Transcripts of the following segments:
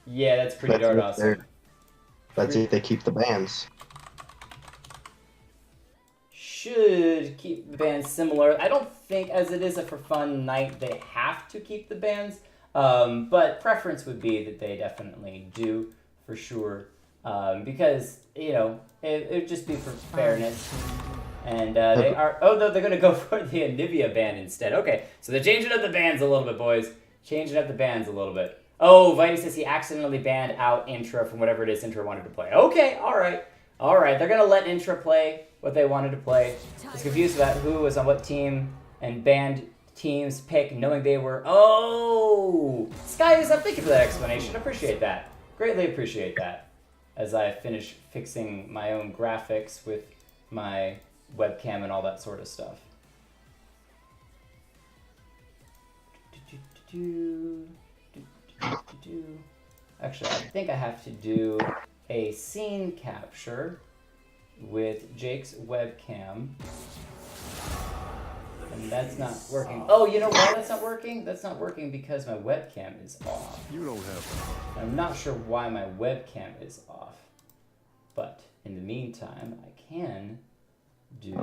Yeah, that's pretty darn awesome. Let's see if they keep the bans. Should keep the bans similar. I don't think, as it is a for fun night, they have to keep the bans. But preference would be that they definitely do, for sure. Because, you know, it would just be for fairness. And they are... Oh, no, they're going to go for the Anivia ban instead. Okay, so they're changing up the bans a little bit, boys. Changing up the bans a little bit. Oh, Vita says he accidentally banned out Intra from whatever it is Intra wanted to play. Okay, all right. All right, they're going to let Intra play what they wanted to play. I was confused about who was on what team and banned teams pick, knowing they were... Oh! Sky is up. Thank you for that explanation. Appreciate that. Greatly appreciate that. As I finish fixing my own graphics with my webcam and all that sort of stuff. Actually, I think I have to do a scene capture with Jake's webcam. And that's not working. Oh, you know why that's not working? That's not working because my webcam is off. You don't have. I'm not sure why my webcam is off. But in the meantime, I can do...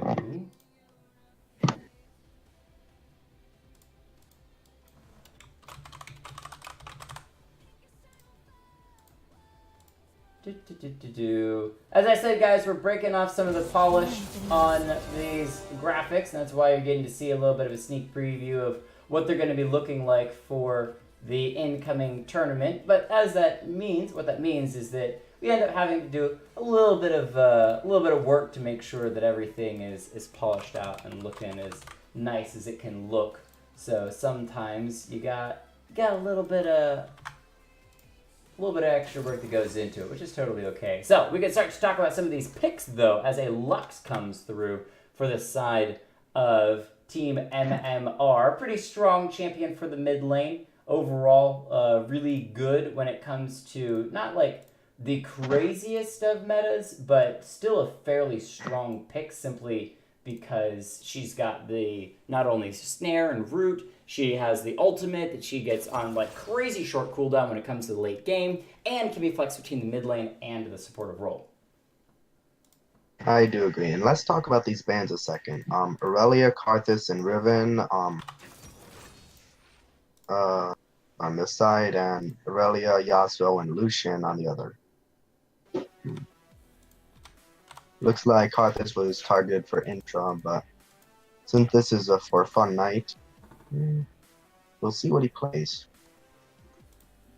As I said, guys, we're breaking off some of the polish on these graphics, and that's why you're getting to see a little bit of a sneak preview of what they're going to be looking like for the incoming tournament. But what that means is that we end up having to do a little bit of work to make sure that everything is polished out and looking as nice as it can look. So sometimes you got a little bit of extra work that goes into it, which is totally okay. So we can start to talk about some of these picks, though, as a Lux comes through for the side of Team MMR. Pretty strong champion for the mid lane. Overall, really good when it comes to not like the craziest of metas, but still a fairly strong pick simply because she's got the not only snare and root, she has the ultimate that she gets on like crazy short cooldown when it comes to the late game, and can be flexed between the mid lane and the supportive role. I do agree, and let's talk about these bans a second. Aurelia, Karthus, and Riven on this side, and Aurelia, Yasuo, and Lucian on the other. Looks like Karthus was targeted for Intra, but since this is a for fun night, we'll see what he plays.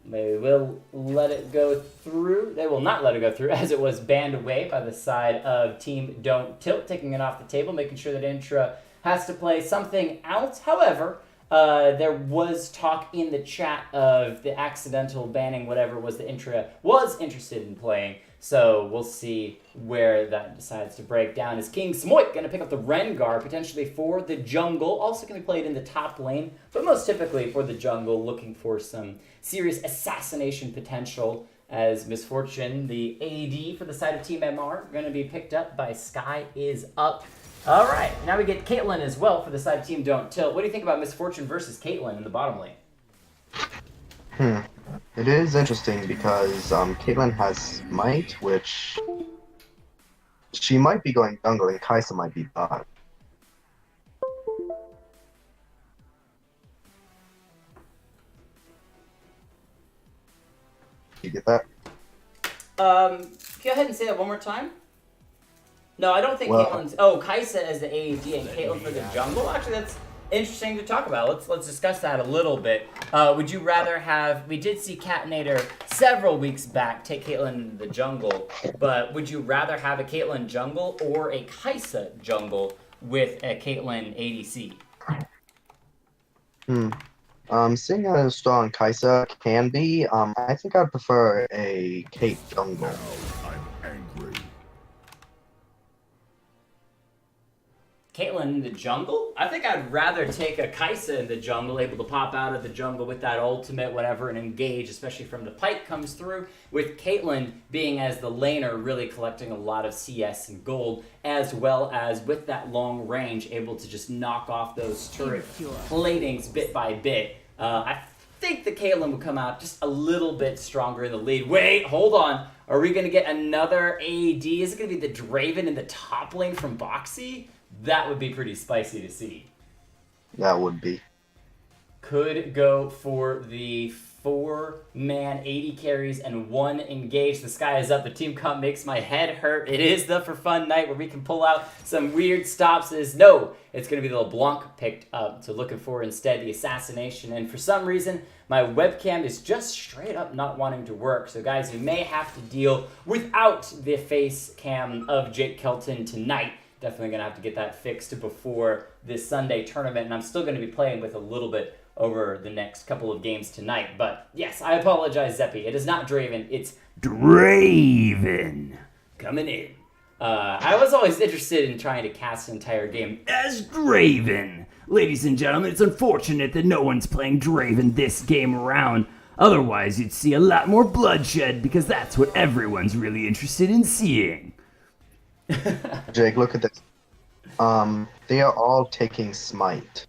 They will let it go through. They will not let it go through, as it was banned away by the side of Team Don't Tilt, taking it off the table, making sure that Intra has to play something else. However, there was talk in the chat of the accidental banning whatever was the Intra was interested in playing. So we'll see where that decides to break down. Is King Smoit going to pick up the Rengar, potentially for the jungle? Also can be played in the top lane, but most typically for the jungle, looking for some serious assassination potential, as Misfortune, the AD for the side of Team MR, going to be picked up by Sky is up. All right, now we get Caitlyn as well for the side of Team Don't Tilt. What do you think about Misfortune versus Caitlyn in the bottom lane? It is interesting because Caitlyn has Smite, which she might be going jungle, and Kai'Sa might be bot. You get that? Go ahead and say that one more time. No, I don't think Caitlyn's... Oh, Kai'Sa as the AD and Caitlyn for the jungle? Actually, that's interesting to talk about. Let's discuss that a little bit. Would you rather have... We did see Catnator several weeks back take Caitlyn into the jungle, but would you rather have a Caitlyn jungle or a Kai'Sa jungle with a Caitlyn ADC? Seeing how strong Kai'Sa can be, I think I'd prefer a Kate jungle. Caitlyn in the jungle? I think I'd rather take a Kai'Sa in the jungle, able to pop out of the jungle with that ultimate, whatever, and engage, especially from the pike comes through, with Caitlyn being as the laner, really collecting a lot of CS and gold, as well as with that long range, able to just knock off those turret platings bit by bit. I think that Caitlyn will come out just a little bit stronger in the lead. Wait, hold on. Are we going to get another AD? Is it going to be the Draven in the top lane from Boxy? That would be pretty spicy to see. That would be. Could go for the 4-man 80 carries and 1 engage. The sky is up. The team comp makes my head hurt. It is the for fun night where we can pull out some weird stops. No, it's going to be the LeBlanc picked up. So looking for instead the assassination. And for some reason, my webcam is just straight up not wanting to work. So guys, you may have to deal without the face cam of Jake Kelton tonight. Definitely going to have to get that fixed before this Sunday tournament. And I'm still going to be playing with a little bit over the next couple of games tonight. But yes, I apologize, Zeppy. It is not Draven, it's Draven coming in. I was always interested in trying to cast an entire game as Draven. Ladies and gentlemen, it's unfortunate that no one's playing Draven this game around. Otherwise, you'd see a lot more bloodshed because that's what everyone's really interested in seeing. Jake, look at this. They are all taking Smite.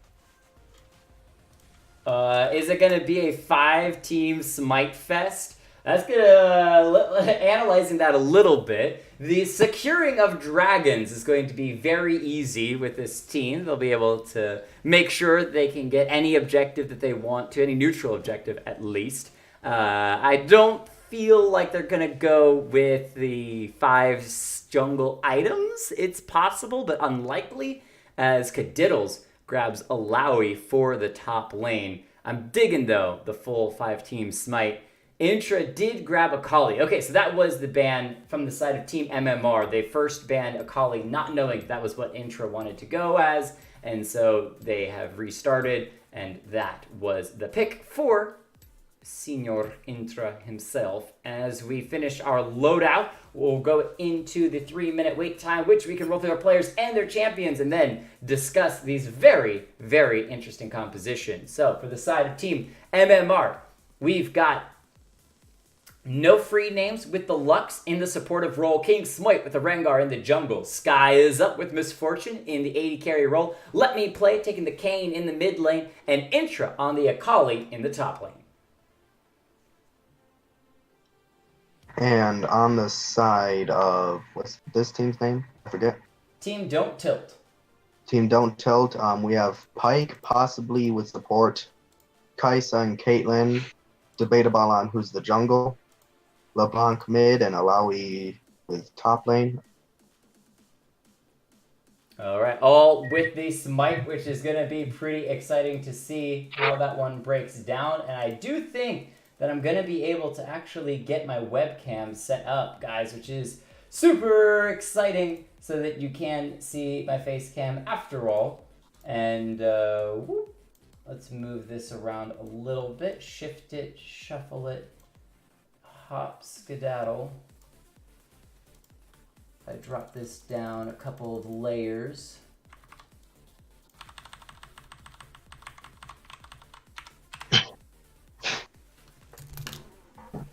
Is it going to be a 5-team Smite Fest? That's going to, analyzing that a little bit, the securing of dragons is going to be very easy with this team. They'll be able to make sure they can get any objective that they want to, any neutral objective at least. I don't feel like they're going to go with the 5 jungle items. It's possible, but unlikely, as Kadiddles grabs a Lowy for the top lane. I'm digging, though, the full 5-team Smite. Intra did grab Akali. Okay, so that was the ban from the side of Team MMR. They first banned Akali not knowing that was what Intra wanted to go as, and so they have restarted, and that was the pick for Senior Intra himself. As we finish our loadout, we'll go into the 3-minute wait time, which we can roll through our players and their champions, and then discuss these very, very interesting compositions. So for the side of Team MMR, we've got no free names with the Lux in the supportive role, King Smite with the Rengar in the jungle, Sky is up with Misfortune in the 80 carry role, Let Me Play taking the Kayn in the mid lane, and Intra on the Akali in the top lane. And on the side of, what's this team's name? I forget. Team Don't Tilt. Team Don't Tilt. We have Pike, possibly with support. Kaisa and Caitlyn. Debatable on who's the jungle. LeBlanc mid and Alawi with top lane. All right, all with the Smite, which is going to be pretty exciting to see how that one breaks down. And I do think that I'm going to be able to actually get my webcam set up, guys, which is super exciting so that you can see my face cam after all. And let's move this around a little bit. Shift it, shuffle it, hop, skedaddle. I drop this down a couple of layers.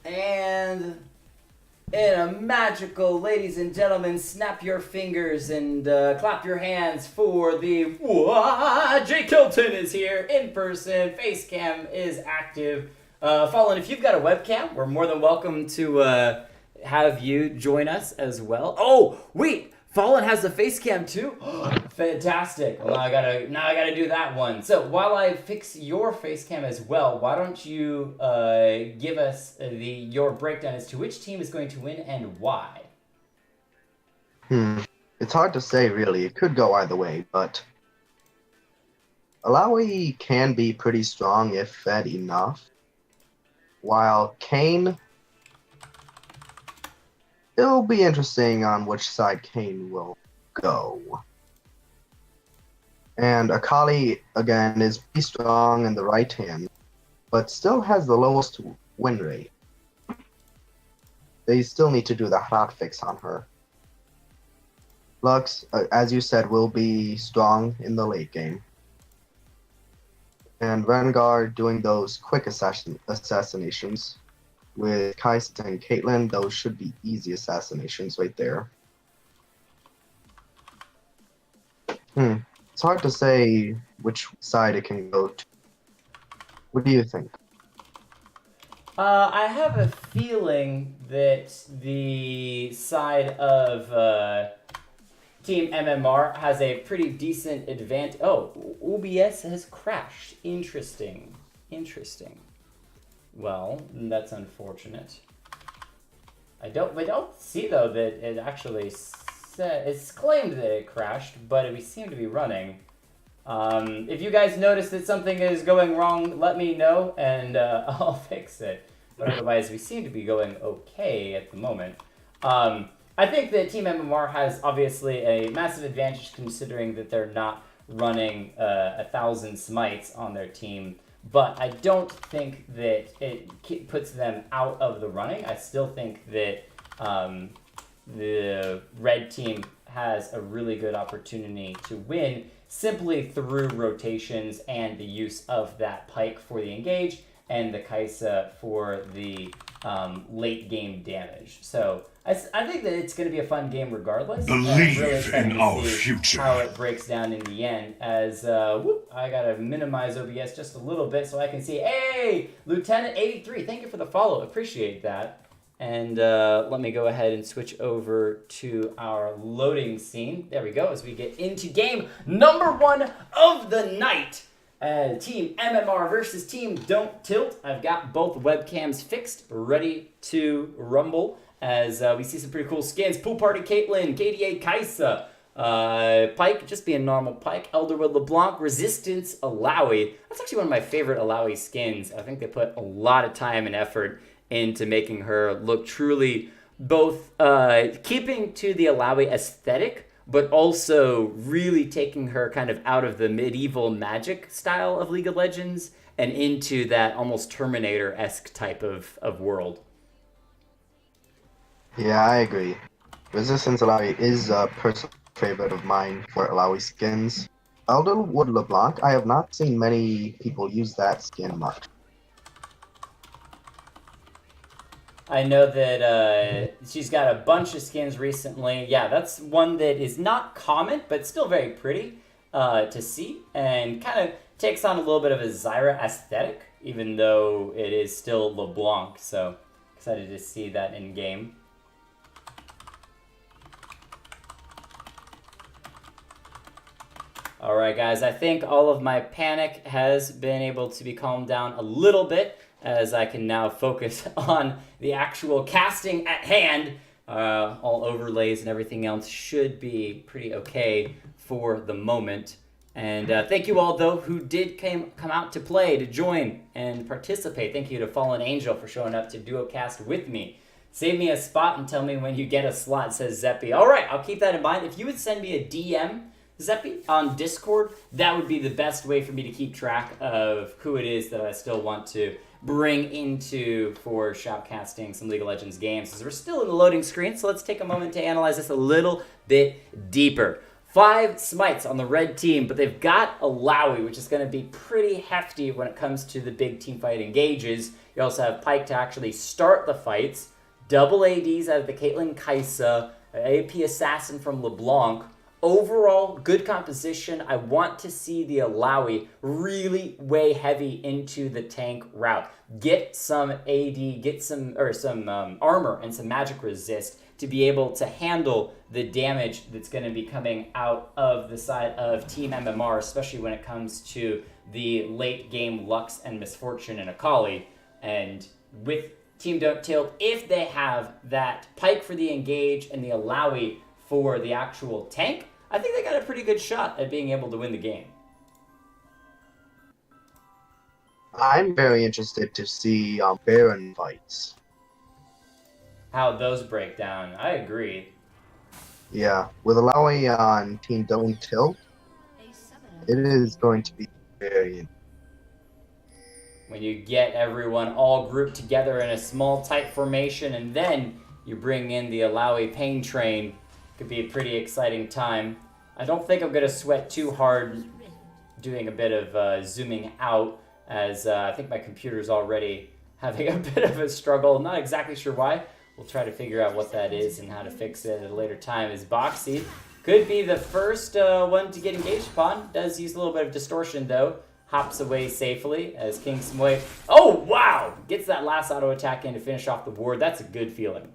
And in a magical, ladies and gentlemen, snap your fingers and clap your hands for the Jake Hilton is here in person. Face cam is active. Fallen, if you've got a webcam, we're more than welcome to have you join us as well. Oh, wait, Fallen has a face cam too? Fantastic. Well, now I gotta do that one. So while I fix your face cam as well, why don't you give us your breakdown as to which team is going to win and why? It's hard to say, really. It could go either way, but Alawi can be pretty strong if fed enough, while Kayn, it'll be interesting on which side Kayn will go. And Akali, again, is pretty strong in the right hand, but still has the lowest win rate. They still need to do the hot fix on her. Lux, as you said, will be strong in the late game. And Rengar doing those quick assassinations. With Kaisa and Caitlyn, those should be easy assassinations right there. It's hard to say which side it can go to. What do you think? I have a feeling that the side of Team MMR has a pretty decent advantage. Oh, OBS has crashed. Interesting. Interesting. Well, that's unfortunate. We don't see though that it actually it's claimed that it crashed, but we seem to be running. If you guys notice that something is going wrong, let me know and I'll fix it. But otherwise, we seem to be going okay at the moment. I think that Team MMR has obviously a massive advantage considering that they're not running 1,000 Smites on their team. But I don't think that it puts them out of the running. I still think that the red team has a really good opportunity to win simply through rotations and the use of that pike for the engage and the Kaisa for the late game damage. So I think that it's going to be a fun game regardless. Believe really in our future. How it breaks down in the end. As I gotta minimize OBS just a little bit so I can see. Hey, Lieutenant 83, thank you for the follow. Appreciate that. And let me go ahead and switch over to our loading scene. There we go. As we get into game number 1 of the night. Team MMR versus Team Don't Tilt. I've got both webcams fixed, ready to rumble. As we see some pretty cool skins. Pool Party Caitlyn, KDA Kaisa, Pike, just being normal Pike, Elderwood LeBlanc, Resistance Alawi. That's actually one of my favorite Alawi skins. I think they put a lot of time and effort into making her look truly both keeping to the Alawi aesthetic, but also really taking her kind of out of the medieval magic style of League of Legends and into that almost Terminator-esque type of world. Yeah, I agree. Resistance Alawi is a personal favorite of mine for Alawi skins. Elderwood LeBlanc, I have not seen many people use that skin much. I know that she's got a bunch of skins recently. Yeah, that's one that is not common, but still very pretty to see, and kind of takes on a little bit of a Zyra aesthetic, even though it is still LeBlanc. So excited to see that in game. All right, guys, I think all of my panic has been able to be calmed down a little bit as I can now focus on the actual casting at hand. All overlays and everything else should be pretty okay for the moment. And thank you all, though, who did come out to play, to join and participate. Thank you to Fallen Angel for showing up to duocast with me. Save me a spot and tell me when you get a slot, says Zeppy. All right, I'll keep that in mind. If you would send me a DM, Zeppy, on Discord, that would be the best way for me to keep track of who it is that I still want to bring into for shoutcasting some League of Legends games. As we're still in the loading screen, so let's take a moment to analyze this a little bit deeper. 5 Smites on the red team, but they've got Alawi, which is going to be pretty hefty when it comes to the big team fight engages. You also have Pike to actually start the fights, double ADs out of the Caitlyn Kaisa, AP Assassin from LeBlanc. Overall, good composition. I want to see the Alawi really weigh heavy into the tank route. Get some AD, get some armor and some magic resist to be able to handle the damage that's going to be coming out of the side of Team MMR, especially when it comes to the late game Lux and Misfortune and Akali. And with Team Don't Tilt, if they have that Pike for the engage and the Alawi for the actual tank, I think they got a pretty good shot at being able to win the game. I'm very interested to see Baron fights. How those break down. I agree. Yeah, with Alawi on Team Don't Tilt, it is going to be very. When you get everyone all grouped together in a small tight formation and then you bring in the Alawi Pain Train, could be a pretty exciting time. I don't think I'm going to sweat too hard doing a bit of zooming out, as I think my computer's already having a bit of a struggle. I'm not exactly sure why. We'll try to figure out what that is and how to fix it at a later time. As Boxy could be the first one to get engaged upon. Does use a little bit of distortion, though. hops away safely as King Smoit, oh wow, gets that last auto attack in to finish off the board. That's a good feeling.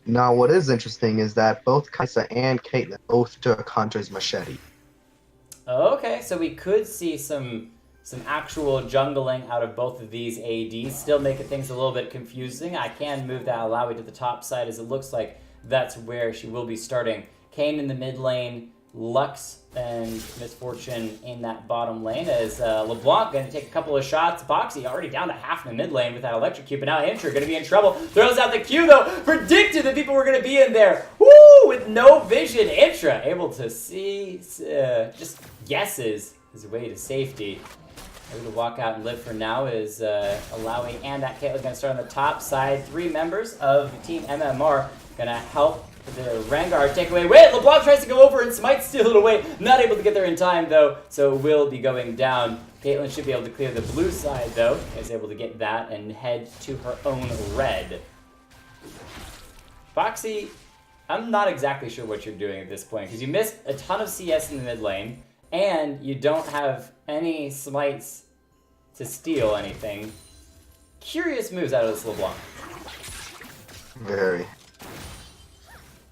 Now, what is interesting is that both Kaisa and Caitlyn both took Hunter's Machete. Okay, so we could see some actual jungling out of both of these ADs, still making things a little bit confusing. I can move that Alawi to the top side as it looks like that's where she will be starting. Kayn in the mid lane, Lux and Misfortune in that bottom lane as LeBlanc going to take a couple of shots. Boxy already down to half in the mid lane with that electric cube, but now Intra going to be in trouble. Throws out the Q though, predicted that people were going to be in there. Woo! With no vision, Intra able to see, just guesses his way to safety. Able to walk out and live for now is allowing, and that Caitlyn going to start on the top side. 3 members of Team MMR going to help the Rengar take away. Wait, LeBlanc tries to go over and Smites steal it away. Not able to get there in time though, so will be going down. Caitlyn should be able to clear the blue side though. Is able to get that and head to her own red. Foxy, I'm not exactly sure what you're doing at this point because you missed a ton of CS in the mid lane and you don't have any Smites to steal anything. Curious moves out of this LeBlanc. Very.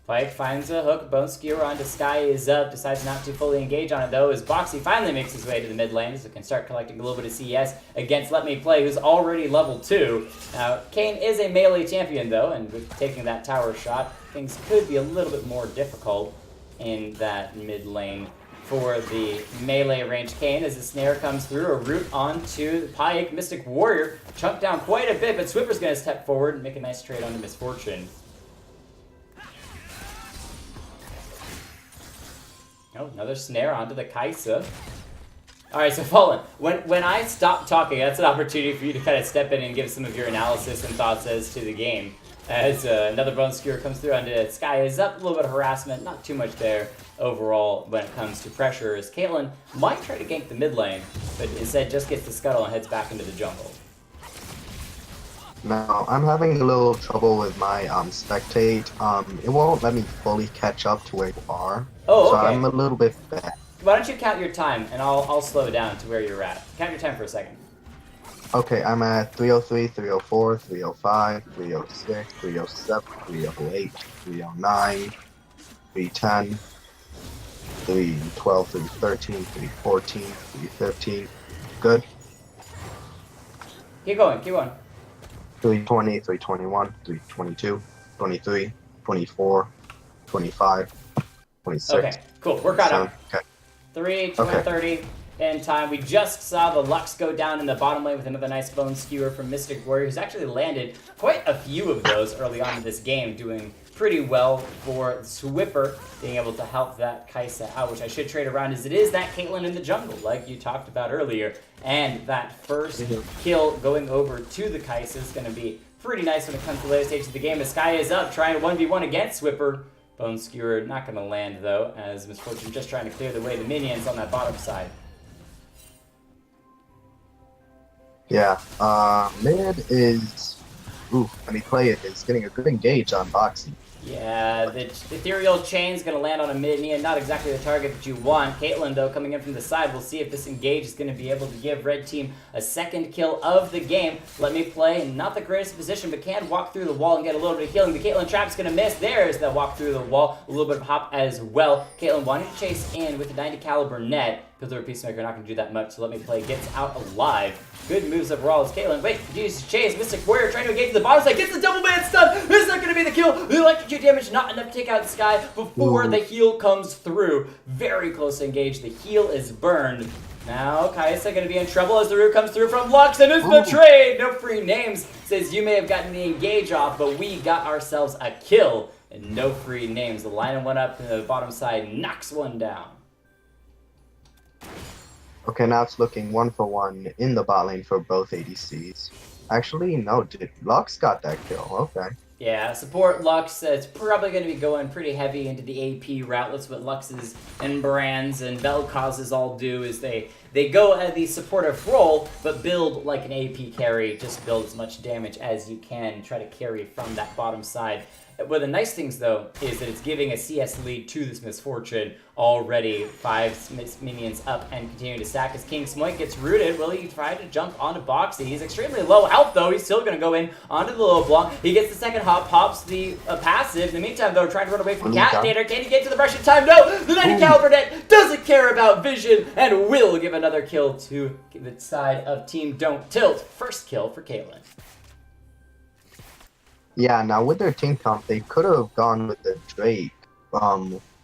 Pyke finds a hook, Bone Skewer onto Sky is up, decides not to fully engage on it though, as Boxy finally makes his way to the mid lane, so can start collecting a little bit of CS against Let Me Play, who's already level 2. Now, Kayn is a melee champion though, and with taking that tower shot, things could be a little bit more difficult in that mid lane for the melee range Kayn as the snare comes through, a root onto Pyke. Mystic Warrior chunked down quite a bit, but Swipper's going to step forward and make a nice trade onto Misfortune. Oh, another snare onto the Kaisa. Alright, so Fallen, when I stop talking, that's an opportunity for you to kind of step in and give some of your analysis and thoughts as to the game. As another Bone Skewer comes through onto Sky is up, a little bit of harassment, not too much there overall when it comes to pressure, as Caitlyn might try to gank the mid lane, but instead just gets the scuttle and heads back into the jungle. Now, I'm having a little trouble with my spectate. It won't let me fully catch up to where you are. Oh, so okay. I'm a little bit bad. Why don't you count your time, and I'll slow down to where you're at. Count your time for a second. Okay, I'm at 303, 304, 305, 306, 307, 308, 309, 310, 312, 313, 314, 315. Good. Keep going, keep going. 320, 321, 322, 23, 24, 25, 26. Okay, cool. We're caught up. Okay. 3, 230 in time. We just saw the Lux go down in the bottom lane with another nice Bone Skewer from Mystic Warrior, who's actually landed quite a few of those early on in this game, doing pretty well for Swipper, being able to help that Kaisa out, which I should trade around as it is that Caitlyn in the jungle, like you talked about earlier. And that first kill going over to the Kaisa is going to be pretty nice when it comes to the later stage of the game. As Sky is up, trying to 1v1 against Swipper. Bone Skewer not going to land though, as Misfortune just trying to clear the way the minions on that bottom side. Yeah, mid is, Let Me Play it, is getting a good engage on Boxy. Yeah, the Ethereal Chain's going to land on a minion, not exactly the target that you want. Caitlyn, though, coming in from the side, we'll see if this engage is going to be able to give Red Team a second kill of the game. Let Me Play, not the greatest position, but can walk through the wall and get a little bit of healing. The Caitlyn trap's going to miss. There's the walk through the wall, a little bit of hop as well. Caitlyn wanting to chase in with the 90 caliber net. Pillar Peacemaker not going to do that much, so Let Me Play gets out alive. Good moves overall as Caitlyn, continues to chase. Mystic Warrior trying to engage the bottom side, gets the double man stun. This is not going to be the kill. The electrocute damage, not enough to take out Sky before the heal comes through. Very close to engage. The heal is burned. Now Kaisa going to be in trouble as the root comes through from Lux and is betrayed. No free names. Says you may have gotten the engage off, but we got ourselves a kill. And no free names. The line one up in the bottom side knocks one down. Okay, now it's looking 1-for-1 in the bot lane for both ADCs. Actually, no, Lux got that kill. Okay. Yeah, support Lux. It's probably going to be going pretty heavy into the AP route. That's what Lux's and Brands and Vel'Koz's all do, is they They go at the supportive role, but build like an AP carry. Just build as much damage as you can. Try to carry from that bottom side. One of the nice things, though, is that it's giving a CS lead to this Misfortune. Already 5 minions up and continuing to stack as King Smoit gets rooted. Will he try to jump onto Boxy? He's extremely low health, though. He's still going to go in onto the LeBlanc. He gets the second hop, pops the passive. In the meantime, though, trying to run away from Catinator. Can he get to the brush in time? No! The 90 caliber net doesn't care about vision and will give another kill to the side of Team Don't Tilt. First kill for Caitlyn. Yeah, now with their team comp, they could have gone with the Drake,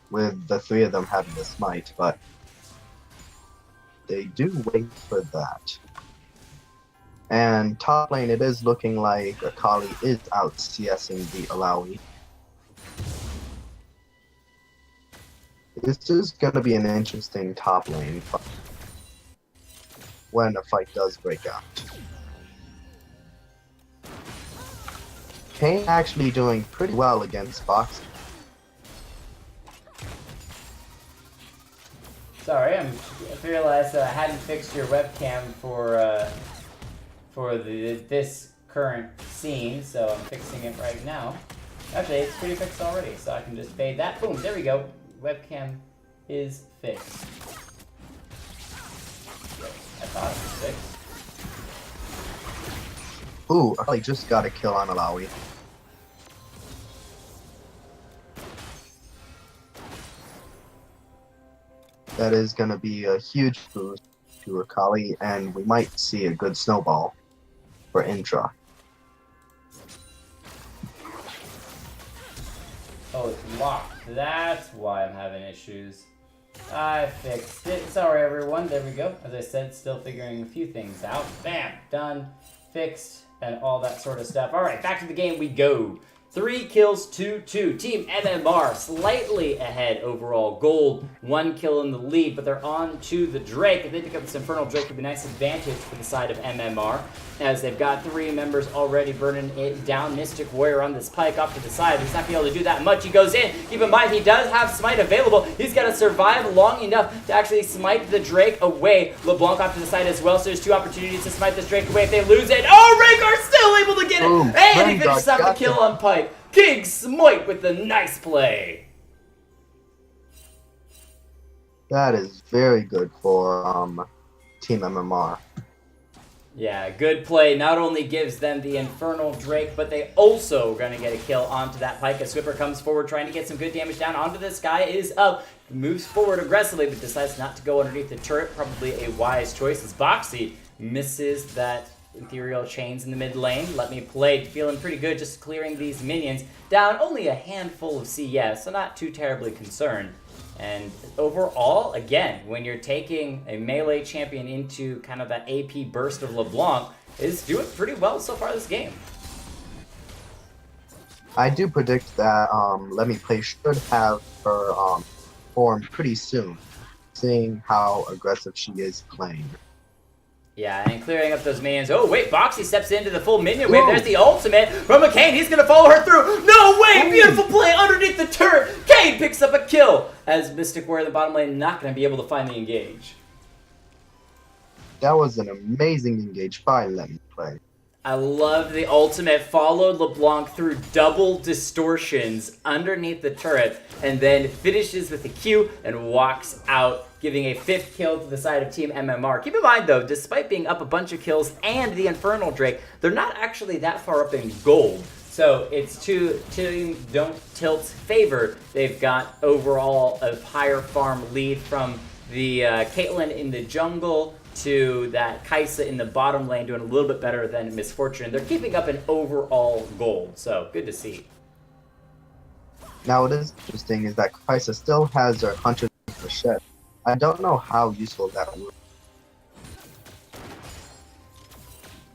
with the 3 of them having the Smite, but they do wait for that. And top lane, it is looking like Akali is out CSing the Alawi. This is going to be an interesting top lane fight when a fight does break out. Kane actually doing pretty well against Boxy. Sorry, I realized I hadn't fixed your webcam for this current scene, so I'm fixing it right now. Actually, it's pretty fixed already, so I can just fade that. Boom, there we go. Webcam is fixed. I thought it was fixed. Ooh, I just got a kill on Alawi. That is going to be a huge boost to Akali, and we might see a good snowball for Intra. Oh, it's locked. That's why I'm having issues. I fixed it. Sorry, everyone. There we go. As I said, still figuring a few things out. Bam! Done. Fixed. And all that sort of stuff. Alright, back to the game we go. 3 kills to 2. Team MMR slightly ahead overall. Gold, 1 kill in the lead, but they're on to the Drake. If they pick up this Infernal Drake, would be a nice advantage for the side of MMR, as they've got 3 members already burning it down. Mystic Warrior on this pike off to the side. He's not going to be able to do that much. He goes in. Keep in mind, he does have Smite available. He's got to survive long enough to actually smite the Drake away. LeBlanc off to the side as well, so there's 2 opportunities to smite this Drake away if they lose it. Oh, Rhaegar still able to get it! Boom. And he finishes up the kill on pike. King Smoit with the nice play. That is very good for Team MMR. Yeah, good play. Not only gives them the Infernal Drake, but they also are going to get a kill onto that pike. As Swipper comes forward trying to get some good damage down onto this guy. Is up. Moves forward aggressively, but decides not to go underneath the turret. Probably a wise choice as Boxy misses that ethereal chains in the mid lane. Let me play. Feeling pretty good just clearing these minions. Down only a handful of CS, so not too terribly concerned. And overall, again, when you're taking a melee champion into kind of that AP burst of LeBlanc, is doing pretty well so far this game. I do predict that Let Me Play should have her form pretty soon, seeing how aggressive she is playing. Yeah, and clearing up those minions. Oh, wait, Boxy steps into the full minion wave. There's the ultimate from McCain. He's going to follow her through. No way! Beautiful play underneath the turret. Kane picks up a kill as Mystic Warrior in the bottom lane not going to be able to find the engage. That was an amazing engage by Let Me Play. I love the ultimate. Followed LeBlanc through double distortions underneath the turret and then finishes with a Q and walks out, giving a 5th kill to the side of Team MMR. Keep in mind, though, despite being up a bunch of kills and the Infernal Drake, they're not actually that far up in gold. So it's to Team Don't Tilt's favor. They've got overall a higher farm lead from the Caitlyn in the jungle to that Kaisa in the bottom lane doing a little bit better than Misfortune. They're keeping up an overall gold, so good to see. Now what is interesting is that Kaisa still has her 100%. I don't know how useful that would be.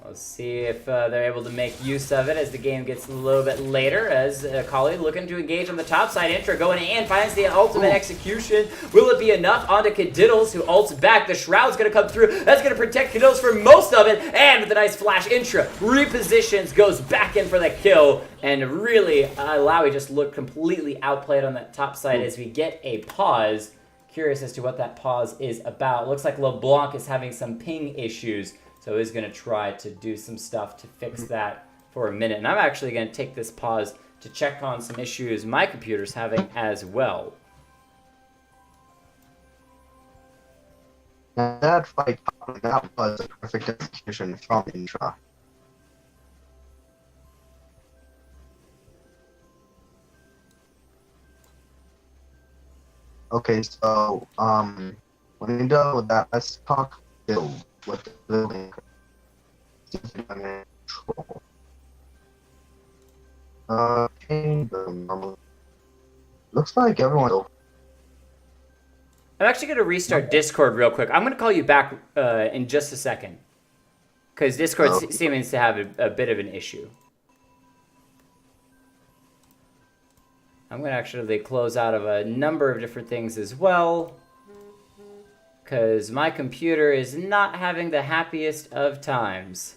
Let's see if they're able to make use of it as the game gets a little bit later, as Kali looking to engage on the top side. Intra going in, finds the ultimate execution. Will it be enough? Onto Kadiddles, who ults back. The Shroud's going to come through. That's going to protect Kadiddles for most of it. And with a nice flash, Intra repositions, goes back in for the kill. And really, Alawi just looked completely outplayed on that top side as we get a pause. Curious as to what that pause is about. Looks like LeBlanc is having some ping issues, so he's going to try to do some stuff to fix that for a minute. And I'm actually going to take this pause to check on some issues my computer's having as well. That fight, that was a perfect execution from Intra. Okay, so when you're done with that, let's talk build with the building. Control. Normal. Looks like everyone. I'm actually going to restart Discord real quick. I'm going to call you back in just a second. Because Discord seems to have a bit of an issue. I'm going to actually close out of a number of different things as well. Because my computer is not having the happiest of times.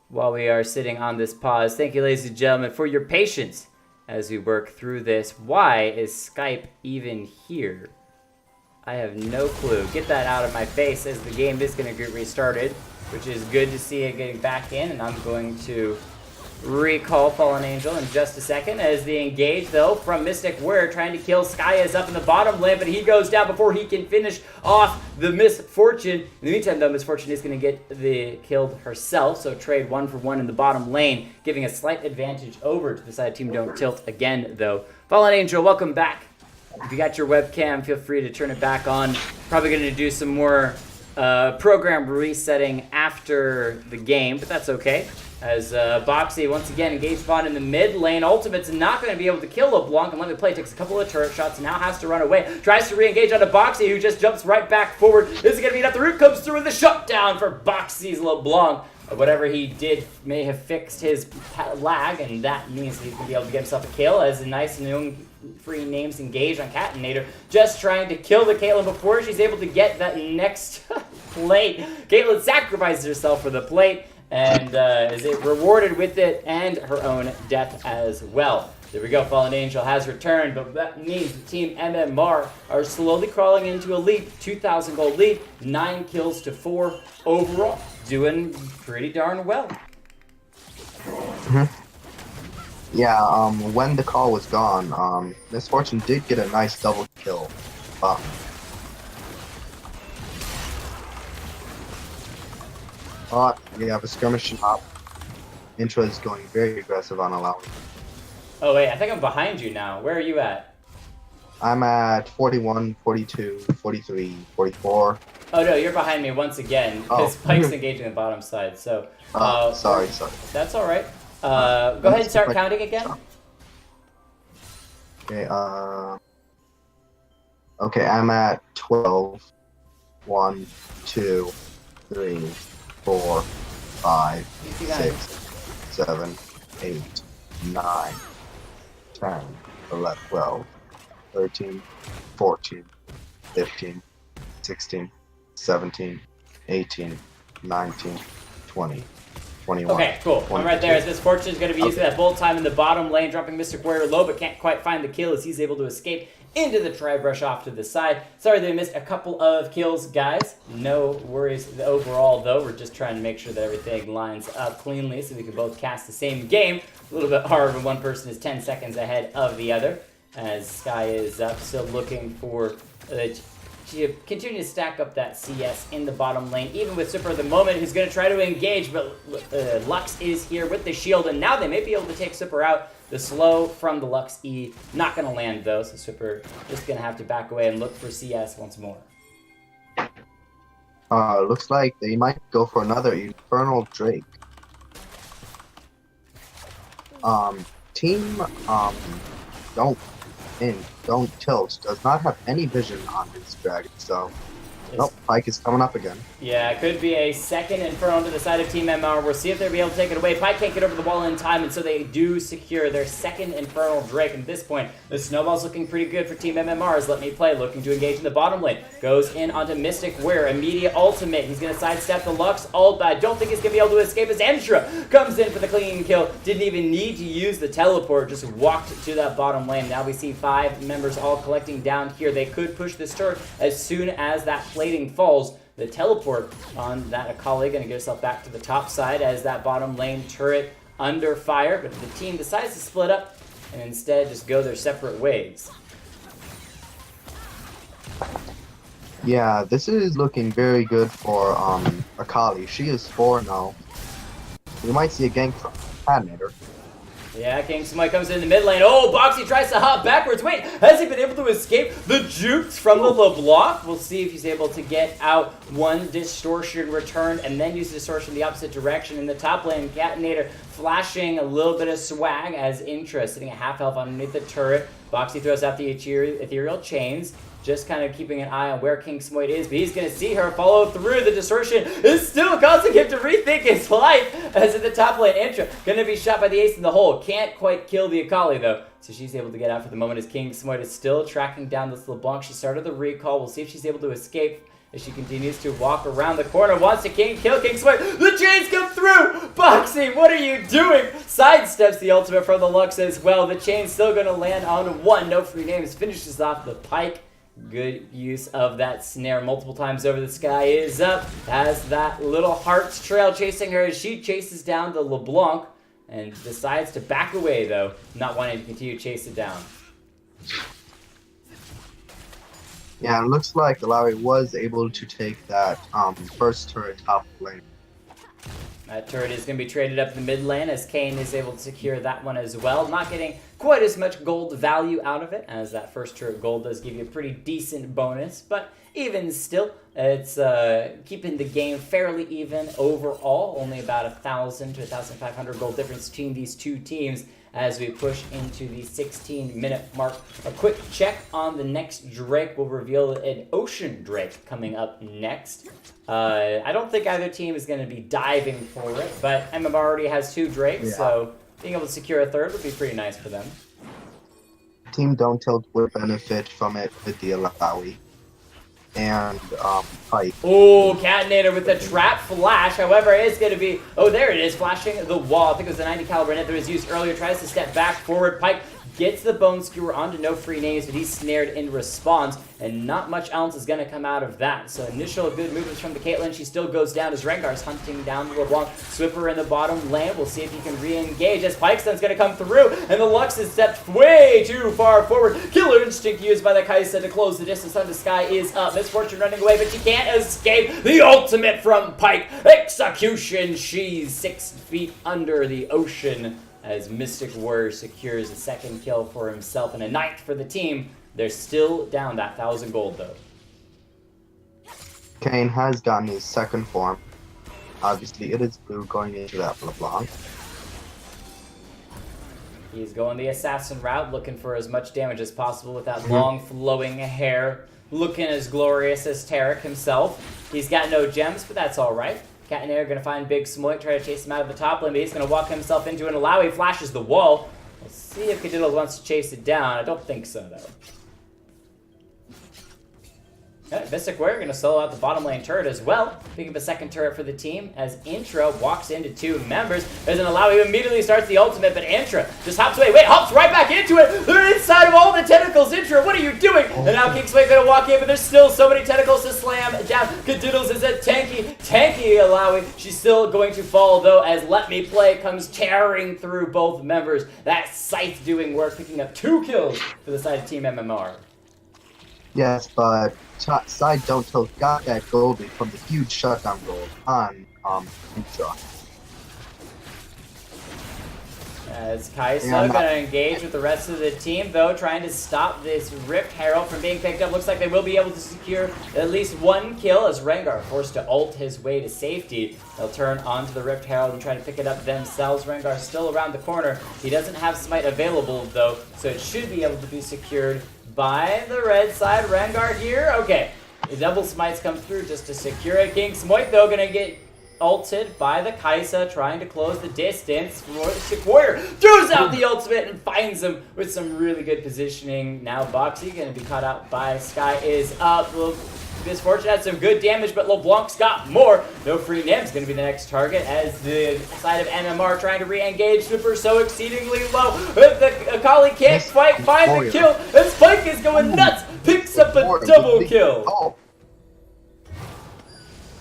While we are sitting on this pause. Thank you, ladies and gentlemen, for your patience as we work through this. Why is Skype even here? I have no clue. Get that out of my face as the game is going to get restarted, which is good to see it getting back in, and I'm going to recall Fallen Angel in just a second as the engage, though, from Mystic Warrior trying to kill Skya is up in the bottom lane, but he goes down before he can finish off the Misfortune. In the meantime, though, Misfortune is going to get killed herself, so trade 1-for-1 in the bottom lane, giving a slight advantage over to the side of Team Don't Tilt again, though. Fallen Angel, welcome back. If you got your webcam, feel free to turn it back on. Probably going to do some more program resetting after the game, but that's okay. As Boxy once again engaged bot in the mid lane. Ultimate's not going to be able to kill LeBlanc and let me play. Takes a couple of turret shots, now has to run away. Tries to re-engage onto Boxy, who just jumps right back forward. This is going to be enough. The root comes through with the shutdown for Boxy's LeBlanc. Whatever he did may have fixed his lag, and that means he's going to be able to get himself a kill as a nice new free names engage on Catinator. Just trying to kill the Caitlyn before she's able to get that next plate. Caitlyn sacrifices herself for the plate and is rewarded with it and her own death as well. There we go, Fallen Angel has returned, but that means the team MMR are slowly crawling into a lead, 2,000 gold lead, 9 kills to 4 overall. Doing pretty darn well. Yeah, when the call was gone, Misfortune did get a nice double kill. We have a skirmish up. Intra is going very aggressive on allowing. Oh wait, I think I'm behind you now. Where are you at? I'm at 41, 42, 43, 44. Oh no, you're behind me once again. Because Pike's engaging the bottom side, so... sorry. That's alright. Go ahead and start counting again. Okay, okay, I'm at 12. 1, 2, 3, 4, 5, 6, 7, 8, 9, 10, 11, 12, 13, 14, 15, 16, 17, 18, 19, 20, 21. Okay, cool. 22. I'm right there. As Misfortune is going to be using that bolt time in the bottom lane, dropping Mystic Warrior low, but can't quite find the kill as he's able to escape into the tri-brush off to the side. Sorry they missed a couple of kills, guys. No worries overall, though. We're just trying to make sure that everything lines up cleanly so we can both cast the same game. A little bit harder when one person is 10 seconds ahead of the other. As Sky is up, still looking for... to continue to stack up that CS in the bottom lane, even with Super at the moment, who's going to try to engage, but Lux is here with the shield, and now they may be able to take Super out. The slow from the Lux E, not going to land though, so Super just going to have to back away and look for CS once more. Looks like they might go for another Infernal Drake. Team, Don't Tilt does not have any vision on this dragon, so Nope, Pike is coming up again. Yeah, it could be a second Inferno to the side of Team MMR. We'll see if they'll be able to take it away. Pike can't get over the wall in time, and so they do secure their second Infernal Drake. And at this point, the snowball's looking pretty good for Team MMR as Let Me Play, looking to engage in the bottom lane. Goes in onto Mystic Wear, immediate ultimate. He's going to sidestep the Lux ult, but I don't think he's going to be able to escape as Entra comes in for the clean kill. Didn't even need to use the teleport, just walked to that bottom lane. Now we see 5 members all collecting down here. They could push this turret as soon as that plating falls. The teleport on that Akali going to get herself back to the top side as that bottom lane turret under fire, but the team decides to split up and instead just go their separate ways. Yeah, this is looking very good for Akali. She is 4 now. We might see a gank from Adnator. Yeah, King Smite comes in the mid lane. Oh, Boxy tries to hop backwards. Wait, has he been able to escape the jukes from the LeBlanc? We'll see if he's able to get out one distortion return and then use distortion the opposite direction. In the top lane, Catinator flashing a little bit of swag as Intra sitting at half health underneath the turret. Boxy throws out the ethereal chains. Just kind of keeping an eye on where King Smite is, but he's going to see her follow through. The distortion is still causing him to rethink his life as at the top lane. Intra going to be shot by the ace in the hole. Can't quite kill the Akali though, so she's able to get out for the moment as King Smite is still tracking down this LeBlanc. She started the recall. We'll see if she's able to escape as she continues to walk around the corner. Wants to kill King Smite. The chains come through! Boxy, what are you doing? Sidesteps the ultimate from the Lux as well. The chain's still going to land on one. No free names. Finishes off the Pike. Good use of that snare multiple times over. The sky is up. Has that little heart's trail chasing her as she chases down the LeBlanc and decides to back away though, not wanting to continue to chase it down. Yeah, it looks like Alawi was able to take that first turret top lane. That turret is going to be traded up the mid lane as Kane is able to secure that one as well. Not getting quite as much gold value out of it as that first turret gold does give you a pretty decent bonus. But even still, it's keeping the game fairly even overall. Only about 1,000 to 1,500 gold difference between these two teams as we push into the 16-minute mark. A quick check on the next Drake will reveal an Ocean Drake coming up next. I don't think either team is going to be diving for it, but MMR already has 2 Drakes, so being able to secure a third would be pretty nice for them. Team Don't Tilt would benefit from it with the Alawi and Pike. Oh, Catinator with the trap flash. However, it's going to be... Oh, there it is, flashing the wall. I think it was the 90 caliber net that was used earlier. Tries to step back forward. Pike gets the Bone Skewer onto no free names, but he's snared in response, and not much else is going to come out of that. So initial good movements from the Caitlyn. She still goes down as Rengar's hunting down the LeBlanc. Swiffer in the bottom lane. We'll see if he can re-engage as Pikestun's going to come through, and the Lux is stepped way too far forward. Killer Instinct used by the Kaisa to close the distance on the sky is up. Misfortune running away, but she can't escape. The ultimate from Pike. Execution. She's 6 feet under the ocean as Mystic Warrior secures a second kill for himself and a 9th for the team. They're still down that 1,000 gold though. Kane has gotten his second form. Obviously, it is blue going into that LeBlanc. He's going the assassin route, looking for as much damage as possible with that long flowing hair, looking as glorious as Tarek himself. He's got no gems, but that's alright. Catinator going to find Big Smoit, try to chase him out of the top lane, but he's going to walk himself into an Alawi, flashes the wall. We'll see if Kadiddle wants to chase it down. I don't think so, though. Mystic Warrior going to solo out the bottom lane turret as well. Picking up a second turret for the team as Intra walks into 2 members. There's an Alawi who immediately starts the ultimate, but Intra just hops away. Wait, hops right back into it. They're inside of all the tentacles. Intra, what are you doing? And now Kingsway going to walk in, but there's still so many tentacles to slam down. Kadiddles is a tanky Alawi. She's still going to fall, though, as Let Me Play comes tearing through both members. That Scythe doing work, picking up 2 kills for the side of Team MMR. Yes, but side Don't Tilt got that gold from the huge shutdown gold on Intra. As Kaisa going to engage with the rest of the team, though, trying to stop this Rift Herald from being picked up. Looks like they will be able to secure at least 1 kill as Rengar forced to ult his way to safety. They'll turn onto the Rift Herald and try to pick it up themselves. Rengar still around the corner. He doesn't have Smite available, though, so it should be able to be secured by the red side. Rengar here. Okay. The double smites come through just to secure it. King Smoit, though, gonna get ulted by the Kaisa, trying to close the distance. Warrior throws out the ultimate and finds him with some really good positioning. Now Boxy gonna be caught out by Sky is up. Misfortune had some good damage, but LeBlanc's got more. No free Nim's gonna be the next target as the side of MMR trying to re-engage. Super so exceedingly low. The Akali can't find the kill, and Spike is going nuts. Picks up a double kill. Oh.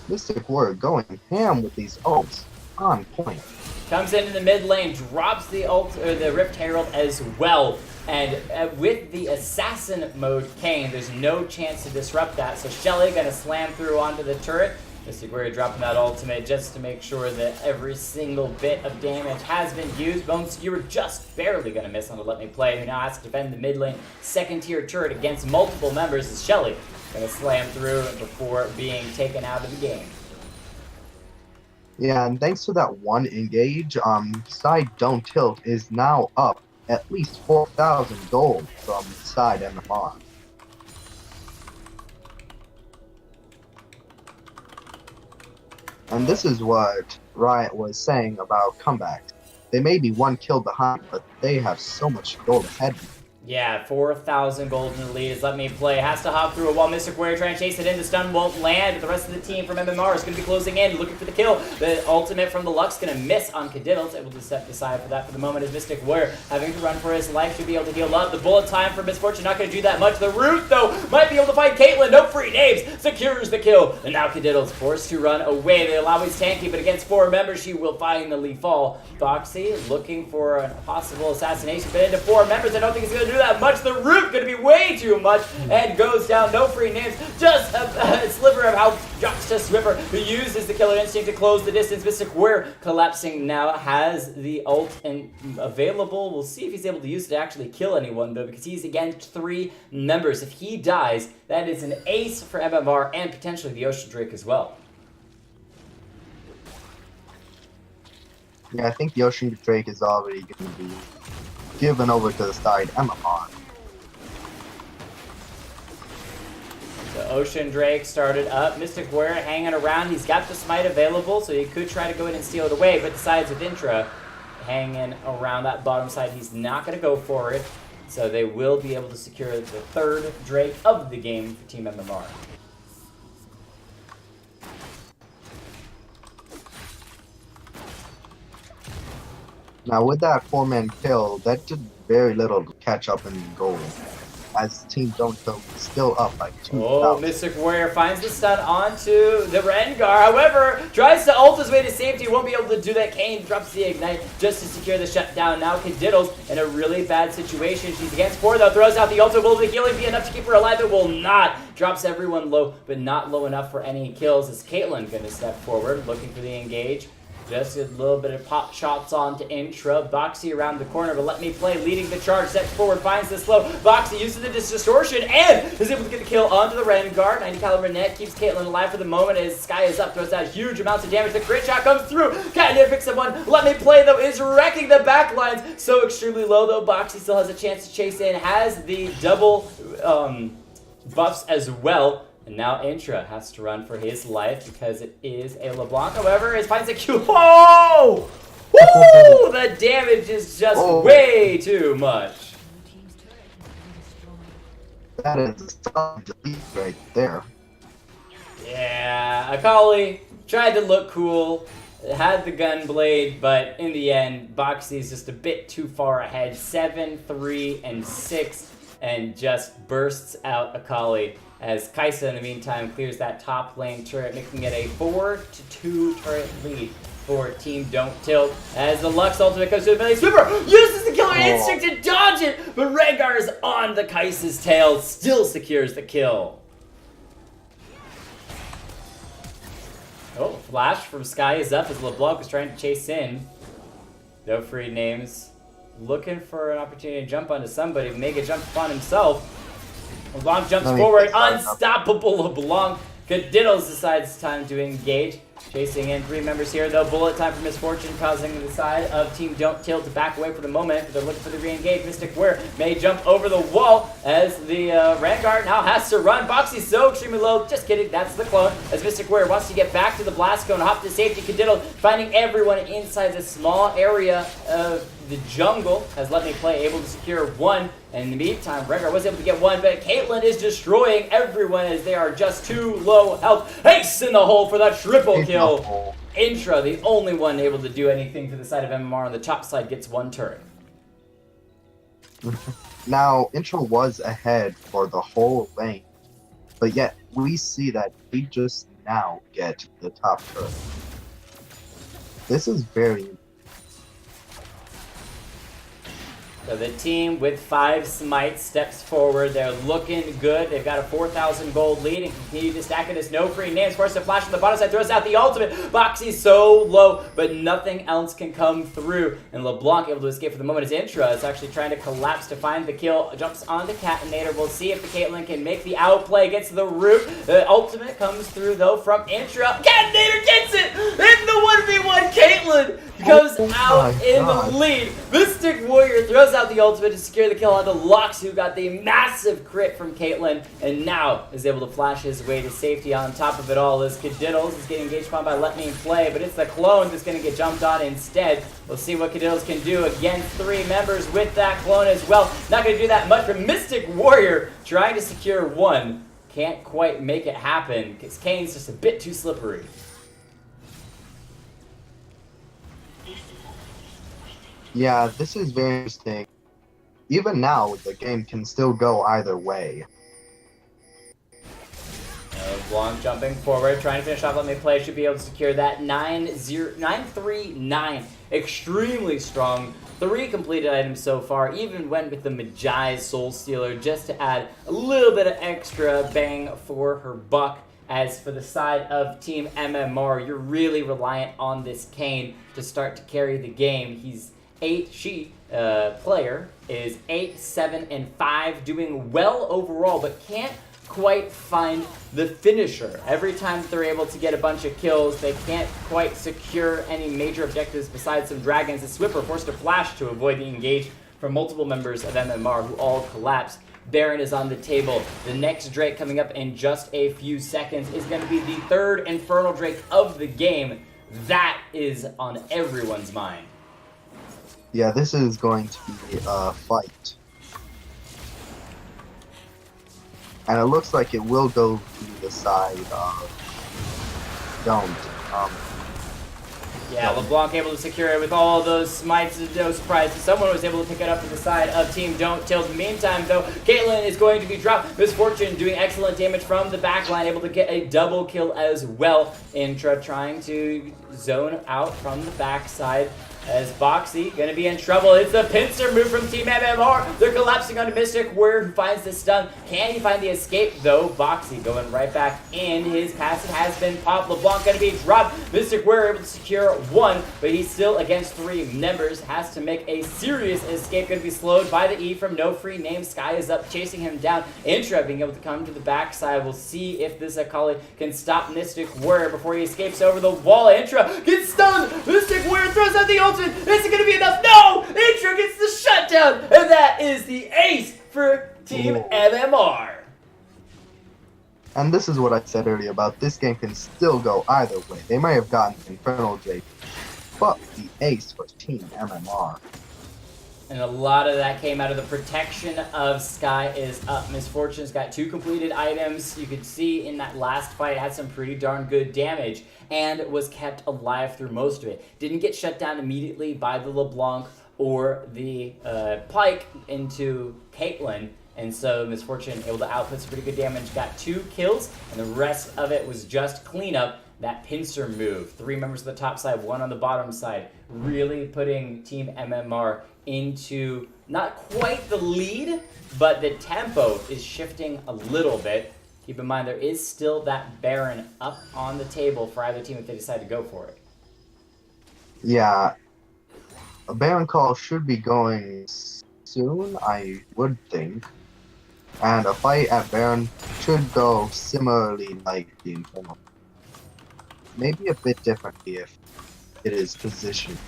Mystic Warrior going ham with these ults on point. Comes into the mid lane, drops the ult or the Rift Herald as well. And with the assassin mode Kane, there's no chance to disrupt that. So Shelly gonna slam through onto the turret. Mystic Warrior dropping that ultimate just to make sure that every single bit of damage has been used. Bone Skewer just barely gonna miss on the Let Me Play, who now has to defend the mid lane second tier turret against multiple members as Shelly gonna slam through before being taken out of the game. Yeah, and thanks to that one engage, side Don't Tilt is now up at least 4,000 gold from side MMR. And this is what Riot was saying about comebacks. They may be one kill behind, but they have so much gold ahead of them. Yeah, 4,000 gold in the lead is Let Me Play. Has to hop through a wall. Mystic Warrior trying to chase it in. The stun won't land. The rest of the team from MMR is going to be closing in, looking for the kill. The ultimate from the Lux going to miss on Cadiddles. Able to step aside for that for the moment as Mystic Warrior having to run for his life. Should be able to heal up. The bullet time for Misfortune not going to do that much. The Root, though, might be able to find Caitlyn. No free names. Secures the kill. And now Cadiddles forced to run away. They allow his tanky, but against 4 members, she will finally fall. Boxy looking for a possible assassination, but into 4 members, I don't think it's going to do that much. The Root going to be way too much and goes down. No free names. Just a sliver of how Justice Ripper, who uses the Killer Instinct to close the distance. Mystic Warrior collapsing now, has the ult and available. We'll see if he's able to use it to actually kill anyone, though, because he's against 3 members. If he dies, that is an ace for MMR and potentially the Ocean Drake as well. Yeah, I think the Ocean Drake is already going to be given over to the side MMR. The Ocean Drake started up. Mystic Warrior hanging around. He's got the Smite available, so he could try to go in and steal it away, but decides with Intra hanging around that bottom side, he's not going to go for it. So they will be able to secure the 3rd Drake of the game for Team MMR. Now with that 4-man kill, that did very little to catch up in gold, as Team Don't Tilt is still up by 2,000. Oh, Mystic Warrior finds the stun onto the Rengar. However, tries to ult his way to safety. Won't be able to do that. Kane drops the Ignite just to secure the shutdown. Now Cadiddles in a really bad situation. She's against 4 though. Throws out the ult. Will the healing be enough to keep her alive? It will not. Drops everyone low, but not low enough for any kills. Is Caitlyn going to step forward, looking for the engage? Just a little bit of pop shots onto Intra. Boxy around the corner, but Let Me Play leading the charge. Steps forward, finds the slow. Boxy uses the distortion and is able to get the kill onto the Rengar. 90 caliber net keeps Caitlyn alive for the moment as Sky is up. Throws out huge amounts of damage. The crit shot comes through. Kind of picks up one. Let Me Play, though, is wrecking the back lines. So extremely low, though. Boxy still has a chance to chase in. Has the double buffs as well. And now Intra has to run for his life because it is a LeBlanc. However, it finds a Q. Oh! Woo! The damage is just way too much. That is a solid delete right there. Yeah, Akali tried to look cool, had the gun blade, but in the end, Boxy's just a bit too far ahead. 7, 3, and 6, and just bursts out Akali. As Kaisa, in the meantime, clears that top lane turret, making it a 4-2 turret lead for Team Don't Tilt. As the Lux ultimate comes to the melee sweeper, uses the Killer Instinct to dodge it, but Rengar is on the Kaisa's tail, still secures the kill. Oh, flash from Sky is up as LeBlanc is trying to chase in. No free names. Looking for an opportunity to jump onto somebody, make a jump upon himself. LeBlanc jumps forward, unstoppable LeBlanc. Cadiddles decides it's time to engage. Chasing in 3 members here, though. Bullet time for Misfortune, causing the side of Team Don't Tilt to back away for the moment. They're looking for the re-engage. Mystic Warrior may jump over the wall as the Vanguard now has to run. Boxy's so extremely low. Just kidding, that's the clone. As Mystic Warrior wants to get back to the blast cone, hop to safety. Kadiddle finding everyone inside the small area of the jungle as Let Me Play able to secure 1. And in the meantime, Rengar was able to get 1, but Caitlyn is destroying everyone as they are just too low health. Ace in the hole for the triple kill. Intra, the only one able to do anything for the side of MMR on the top side, gets 1 turret. Now, Intra was ahead for the whole lane, but yet we see that we just now get the top turret. This is very. So the team with 5 Smites steps forward. They're looking good. They've got a 4,000 gold lead and continue to stack it. There's no free names. Forced to flash from the bottom side. Throws out the ultimate. Boxy's so low, but nothing else can come through. And LeBlanc able to escape for the moment. His Intra is actually trying to collapse to find the kill. Jumps on the Catinator. We'll see if the Caitlyn can make the outplay. Gets the root. The ultimate comes through, though, from Intra. Catinator gets it! In the 1v1, Caitlyn goes out in the lead. Mystic Warrior throws out the ultimate to secure the kill on the Lux, who got the massive crit from Caitlyn, and now is able to flash his way to safety on top of it all as Kadiddles is getting engaged upon by Let Me Play, but it's the clone that's going to get jumped on instead. We'll see what Kadiddles can do against 3 members with that clone as well. Not going to do that much, but Mystic Warrior trying to secure 1. Can't quite make it happen because Kane's just a bit too slippery. Yeah, this is very interesting. Even now, the game can still go either way. Blanc jumping forward, trying to finish off Let Me Play. Should be able to secure that 9-3-9. Extremely strong. 3 completed items so far. Even went with the Magi Soul Stealer just to add a little bit of extra bang for her buck. As for the side of Team MMR, you're really reliant on this Kane to start to carry the game. He's player is 8, 7, and 5, doing well overall, but can't quite find the finisher. Every time that they're able to get a bunch of kills, they can't quite secure any major objectives besides some dragons. The Swipper forced to flash to avoid the engage from multiple members of MMR who all collapse. Baron is on the table. The next Drake coming up in just a few seconds is going to be the 3rd Infernal Drake of the game. That is on everyone's mind. Yeah, this is going to be a fight. And it looks like it will go to the side of Don't. Yeah, LeBlanc able to secure it with all those Smites. No surprise. Someone was able to pick it up for the side of Team Don't Tilt. In the meantime, though, Caitlyn is going to be dropped. Misfortune doing excellent damage from the backline, able to get a double kill as well. Intra trying to zone out from the backside. As Boxy going to be in trouble. It's the pincer move from Team MMR. They're collapsing onto Mystic Warrior, who finds the stun. Can he find the escape, though? Boxy going right back in. His passive has been popped. LeBlanc going to be dropped. Mystic Warrior able to secure 1, but he's still against 3 members. Has to make a serious escape. Going to be slowed by the E from no free name. Sky is up, chasing him down. Intra being able to come to the backside. We'll see if this Akali can stop Mystic Warrior before he escapes over the wall. Intra gets stunned. Mystic Warrior throws out the ult. Is it going to be enough? No! Intra gets the shutdown, and that is the ace for Team MMR. And this is what I said earlier about this game can still go either way. They might have gotten Infernal Drake, but the ace was Team MMR. And a lot of that came out of the protection of Sky is up. Misfortune's got 2 completed items. You could see in that last fight, had some pretty darn good damage and was kept alive through most of it. Didn't get shut down immediately by the LeBlanc or the Pike into Caitlyn. And so Misfortune able to output some pretty good damage. Got 2 kills, and the rest of it was just cleanup. That pincer move. 3 members of the top side, 1 on the bottom side. Really putting Team MMR into not quite the lead, but the tempo is shifting a little bit. Keep in mind there is still that Baron up on the table for either team if they decide to go for it. Yeah, a Baron call should be going soon, I would think. And a fight at Baron should go similarly like the Infernal. maybe a bit differently if it is positioned.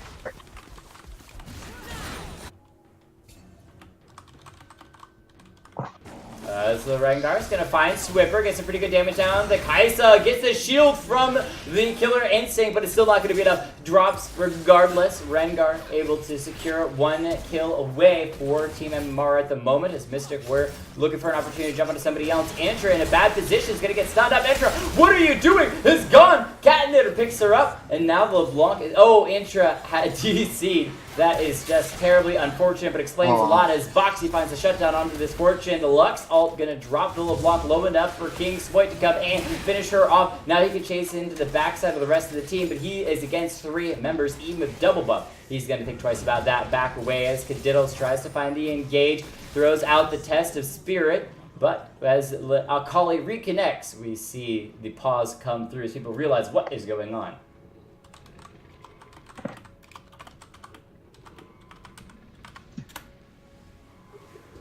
So Rengar's gonna find Swipper, gets some pretty good damage down. The Kaisa gets the shield from the Killer Instinct, but it's still not gonna be enough. Drops regardless. Rengar able to secure 1 kill away for Team MMR at the moment. As Mystic were looking for an opportunity to jump onto somebody else. Intra in a bad position is gonna get stunned up. Intra, what are you doing? It's gone! Catnator picks her up, and now LeBlanc is. Oh, Intra had DC'd. That is just terribly unfortunate, but explains a lot as Boxy finds a shutdown onto this Fortune. The Lux ult gonna drop the LeBlanc low enough for King Smoit to come and finish her off. Now he can chase into the backside of the rest of the team, but he is against 3 members, even with double buff. He's gonna think twice about that. Back away as Kadiddles tries to find the engage, throws out the Test of Spirit. But as Akali reconnects, we see the pause come through as people realize what is going on.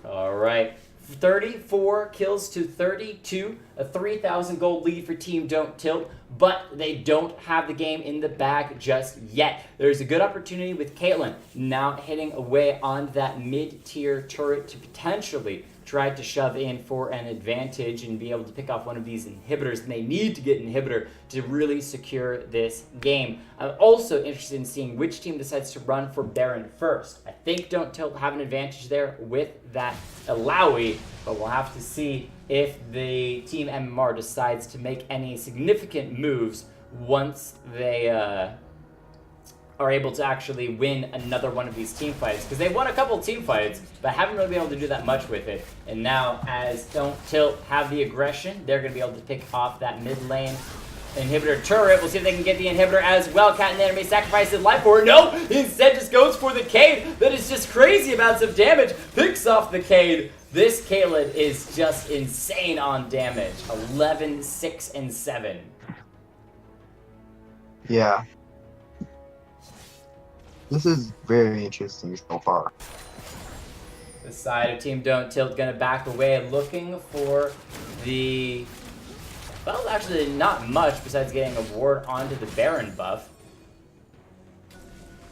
All right, 34 kills to 32, a 3,000 gold lead for Team Don't Tilt, but they don't have the game in the bag just yet. There's a good opportunity with Caitlyn now hitting away on that mid-tier turret to potentially try to shove in for an advantage and be able to pick off one of these inhibitors, and they need to get an inhibitor to really secure this game. I'm also interested in seeing which team decides to run for Baron first. I think Don't Tilt have an advantage there with that Alawi, but we'll have to see if the Team MMR decides to make any significant moves once they are able to actually win another one of these team fights, because they've won a couple team fights but haven't really been able to do that much with it. And now as Don't Tilt have the aggression, they're going to be able to pick off that mid lane inhibitor turret. We'll see if they can get the inhibitor as well. Catnator may sacrifice his life for it. No, instead just goes for the Cade. That is just crazy amounts of damage. Picks off the Cade. This Caitlyn is just insane on damage. 11, 6, and 7. Yeah. This is very interesting so far. The side of Team Don't Tilt gonna back away, looking for the... Well, actually not much besides getting a ward onto the Baron buff.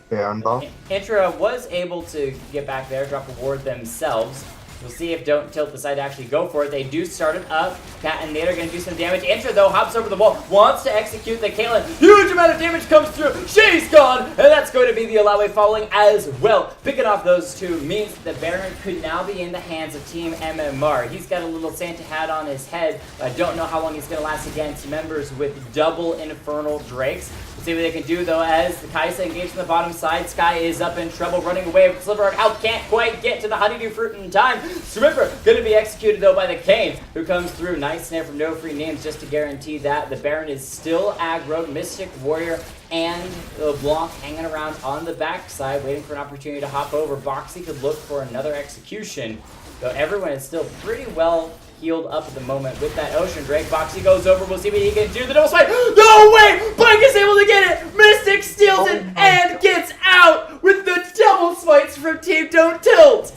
Baron buff? Intra was able to get back there, drop a ward themselves. We'll see if Don't Tilt decide to actually go for it. They do start it up. Cat and Nate are going to do some damage. Intra, though, hops over the wall, wants to execute the Caitlyn. Huge amount of damage comes through. She's gone, and that's going to be the Alawi falling as well. Picking off those two means that Baron could now be in the hands of Team MMR. He's got a little Santa hat on his head. I don't know how long he's going to last against members with double Infernal Drakes. See what they can do, though, as the Kaisa engaged on the bottom side. Sky is up in trouble, running away with Sliver. Health can't quite get to the Honeydew Fruit in time. Swimper going to be executed, though, by the Kane, who comes through. Nice snare from No Free Names just to guarantee that. The Baron is still aggroed. Mystic Warrior and LeBlanc hanging around on the backside, waiting for an opportunity to hop over. Boxy could look for another execution, though everyone is still pretty well healed up at the moment with that Ocean Drake. Boxy goes over. We'll see what he can do. The double smite. No way! Blink is able to get it. Mystic steals it and gets out with the double smites from Team Don't Tilt.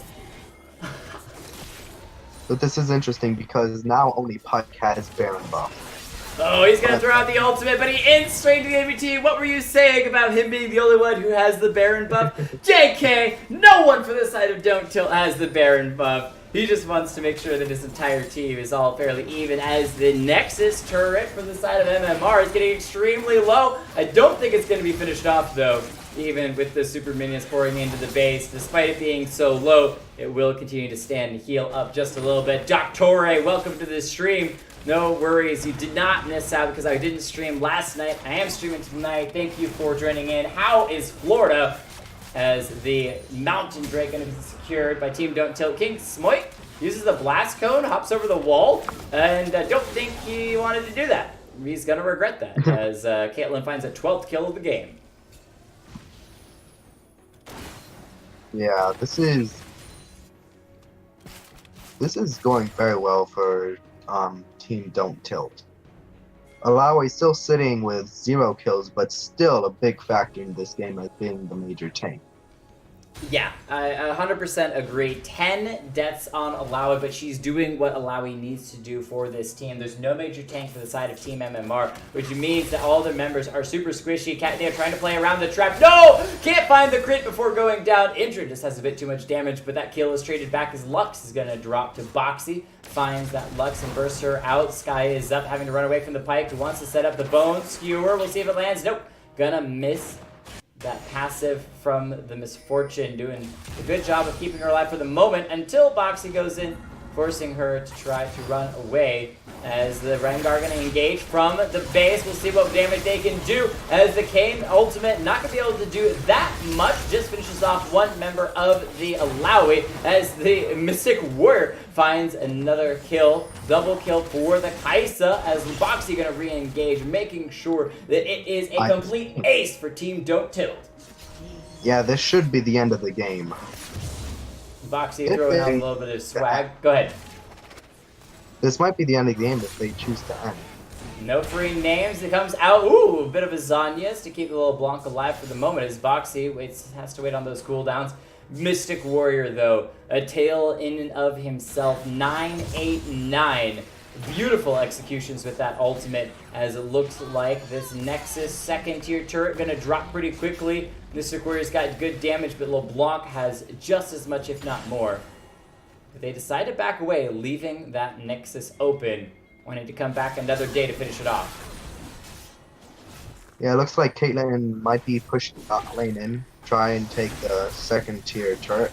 But this is interesting because now only Pike has Baron buff. Oh, he's going to throw out the ultimate, but he ends straight to the ABT. What were you saying about him being the only one who has the Baron buff? JK, no one for the side of Don't Tilt has the Baron buff. He just wants to make sure that his entire team is all fairly even, as the Nexus turret from the side of MMR is getting extremely low. I don't think it's going to be finished off, though, even with the super minions pouring into the base. Despite it being so low, it will continue to stand and heal up just a little bit. Doctore, welcome to the stream. No worries, you did not miss out because I didn't stream last night. I am streaming tonight. Thank you for joining in. How is Florida? As the Mountain Drake going to be secured by Team Don't Tilt. King Smoit uses the Blast Cone, hops over the wall, and I don't think he wanted to do that. He's going to regret that, as Caitlyn finds a 12th kill of the game. Yeah, this is going very well for Team Don't Tilt. Alawi still sitting with 0 kills, but still a big factor in this game as being the major tank. Yeah, I 100% agree. 10 deaths on Alawi, but she's doing what Alawi needs to do for this team. There's no major tank for the side of Team MMR, which means that all their members are super squishy. They're trying to play around the trap. No! Can't find the crit before going down. Indra just has a bit too much damage, but that kill is traded back as Lux is going to drop to Boxy. Finds that Lux and bursts her out. Sky is up, having to run away from the Pike, who wants to set up the Bone Skewer. We'll see if it lands. Nope. Gonna miss that passive from the Misfortune, doing a good job of keeping her alive for the moment until Boxy goes in, forcing her to try to run away. As the Rengar going to engage from the base, we'll see what damage they can do as the Kayn ultimate not going to be able to do that much, just finishes off one member of the Alawi as the Mystic Warrior finds another kill, double kill for the Kaisa as Boxy going to re-engage, making sure that it is a complete ace for Team Don't Tilt. Yeah, this should be the end of the game. Boxy throwing out a little bit of swag. Go ahead. This might be the end of the game if they choose to end. No free names. It comes out. Ooh, a bit of a Zanyas to keep the little Blanc alive for the moment as Boxy has to wait on those cooldowns. Mystic Warrior, though, a tale in and of himself. 989. Beautiful executions with that ultimate, as it looks like this Nexus second tier turret going to drop pretty quickly. Mystic Warrior's got good damage, but LeBlanc has just as much, if not more. But they decide to back away, leaving that Nexus open, wanting to come back another day to finish it off. Yeah, it looks like Caitlyn might be pushing top lane in, try and take the second tier turret.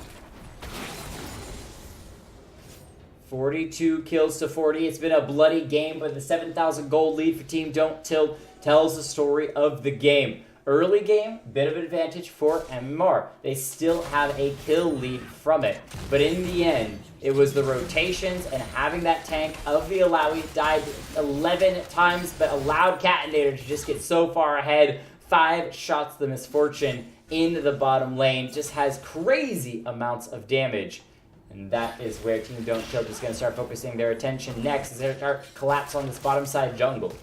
42 kills to 40. It's been a bloody game, but the 7,000 gold lead for Team Don't Tilt tells the story of the game. Early game, bit of an advantage for MMR. They still have a kill lead from it. But in the end, it was the rotations and having that tank of the Alawi died 11 times, but allowed Catinator to just get so far ahead. 5 shots the Misfortune in the bottom lane. Just has crazy amounts of damage. And that is where Team Don't Tilt is going to start focusing their attention next, as they start collapse on this bottom side jungle.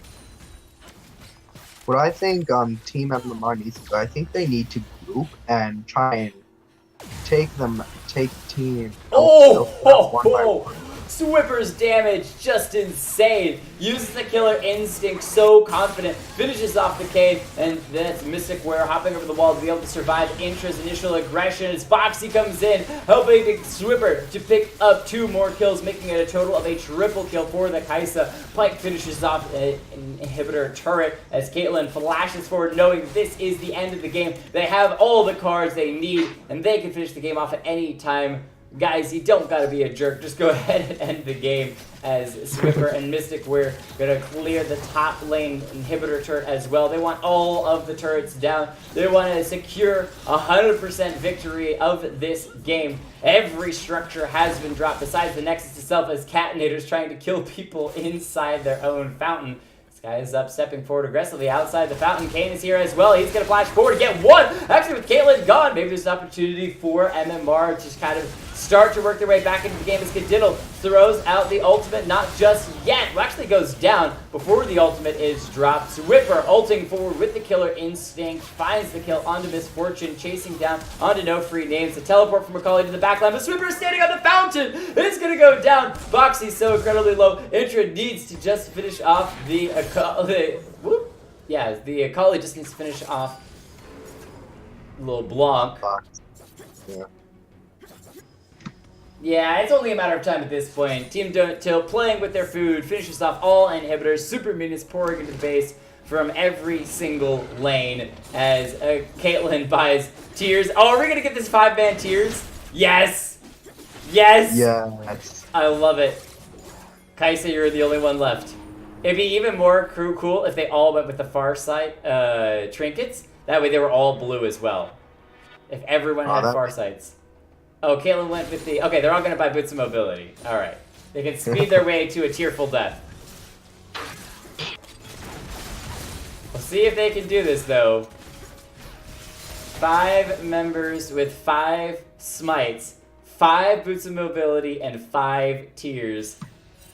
What I think Team MMR needs to do, I think they need to group and try and take Team Oh! one by one. Swipper's damage, just insane. Uses the killer instinct, so confident. Finishes off the cave, and that's Mystic Warrior hopping over the wall to be able to survive Intra's initial aggression as Boxy comes in, helping Swipper to pick up 2 more kills, making it a total of a triple kill for the Kaisa. Pike finishes off an inhibitor turret as Caitlyn flashes forward, knowing this is the end of the game. They have all the cards they need, and they can finish the game off at any time. Guys, you don't gotta be a jerk. Just go ahead and end the game as Swiffer and Mystic Warrior gonna clear the top lane inhibitor turret as well. They want all of the turrets down. They want to secure 100% victory of this game. Every structure has been dropped besides the Nexus itself, as Catinator's trying to kill people inside their own fountain. Guy is up, stepping forward aggressively outside the fountain. Kayn is here as well. He's going to flash forward to get one. Actually, with Caitlyn gone, maybe there's an opportunity for MMR to just kind of start to work their way back into the game as Kadiddle throws out the ultimate. Not just yet. Well, actually goes down before the ultimate is dropped. Swipper ulting forward with the killer instinct. Finds the kill onto Misfortune, chasing down onto No Free Names. The teleport from Macaulay to the backline. But Swipper is standing on the fountain. It's going to go down. Boxy's so incredibly low. Intra needs to just finish off the the Akali just needs to finish off little Blanc. Yeah. Yeah, it's only a matter of time at this point. Team Don't Tilt playing with their food, finishes off all inhibitors, super minions pouring into the base from every single lane as Caitlyn buys Tears. Oh, are we going to get this 5-man Tears? Yes! Yes! Yeah. I love it. Kaisa, you're the only one left. It'd be even more cool if they all went with the far side trinkets. That way they were all blue as well. If everyone had far sights. Oh, Caitlyn went with the... Okay, they're all going to buy Boots of Mobility. All right. They can speed their way to a tearful death. We'll see if they can do this, though. 5 members with 5 Smites, 5 Boots of Mobility, and 5 Tears.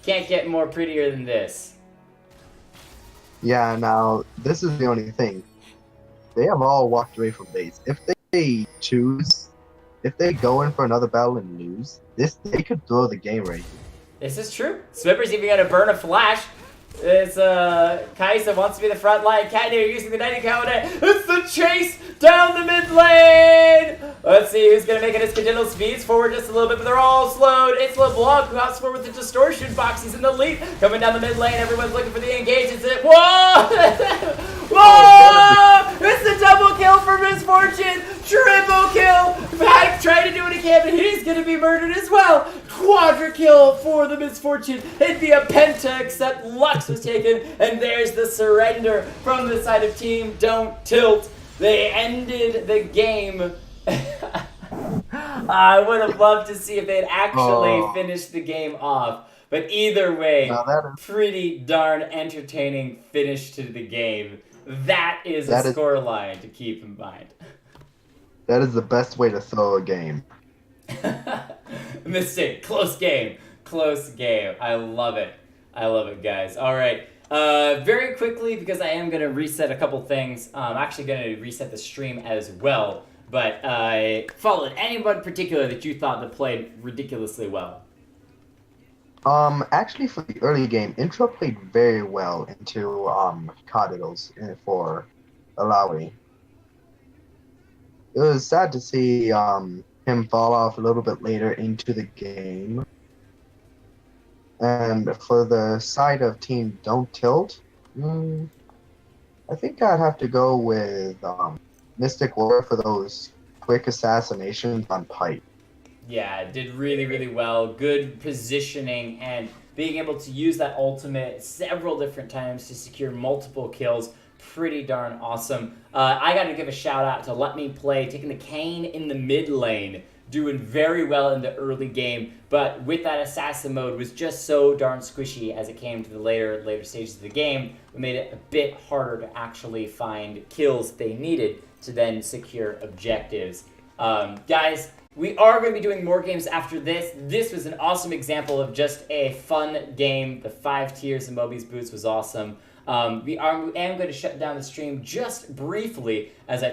Can't get more prettier than this. Yeah, now, this is the only thing. They have all walked away from base. If they choose if they go in for another battle and lose, they could throw the game right here. This is true. Swipper's even gonna burn a flash. It's Kaisa wants to be the front line. Katnir using the 90 counter. It's the chase down the mid lane. Let's see who's gonna make it. His congenital speeds forward just a little bit, but they're all slowed. It's LeBlanc who hops forward with the distortion box. He's in the lead. Coming down the mid lane. Everyone's looking for the engage. It's it. Whoa! Whoa! It's a double kill for Misfortune. Triple kill. Pack trying to do what he can, but he's gonna be murdered as well. Quadra kill for the Misfortune. It'd be a penta, except Lux was taken, and there's the surrender from the side of Team Don't Tilt. They ended the game. I would have loved to see if they'd actually finished the game off. But either way, pretty darn entertaining finish to the game. That is a scoreline to keep in mind. That is the best way to throw a game. Mistake. Close game. Close game. I love it. I love it, guys. All right. Very quickly, because I am going to reset a couple things. I'm actually going to reset the stream as well. But followed anyone in particular that you thought that played ridiculously well? Actually, for the early game, Intro played very well into Cardinals for Alawi. It was sad to see him fall off a little bit later into the game. And for the side of Team Don't Tilt, I think I'd have to go with Mystic War for those quick assassinations on Pipe. Yeah, did really, really well. Good positioning and being able to use that ultimate several different times to secure multiple kills. Pretty darn awesome. I got to give a shout out to Let Me Play, taking the Kane in the mid lane, doing very well in the early game, but with that assassin mode was just so darn squishy as it came to the later stages of the game. It made it a bit harder to actually find kills they needed to then secure objectives. Guys, we are going to be doing more games after this. This was an awesome example of just a fun game. The 5 tiers in Moby's Boots was awesome. I am going to shut down the stream just briefly as I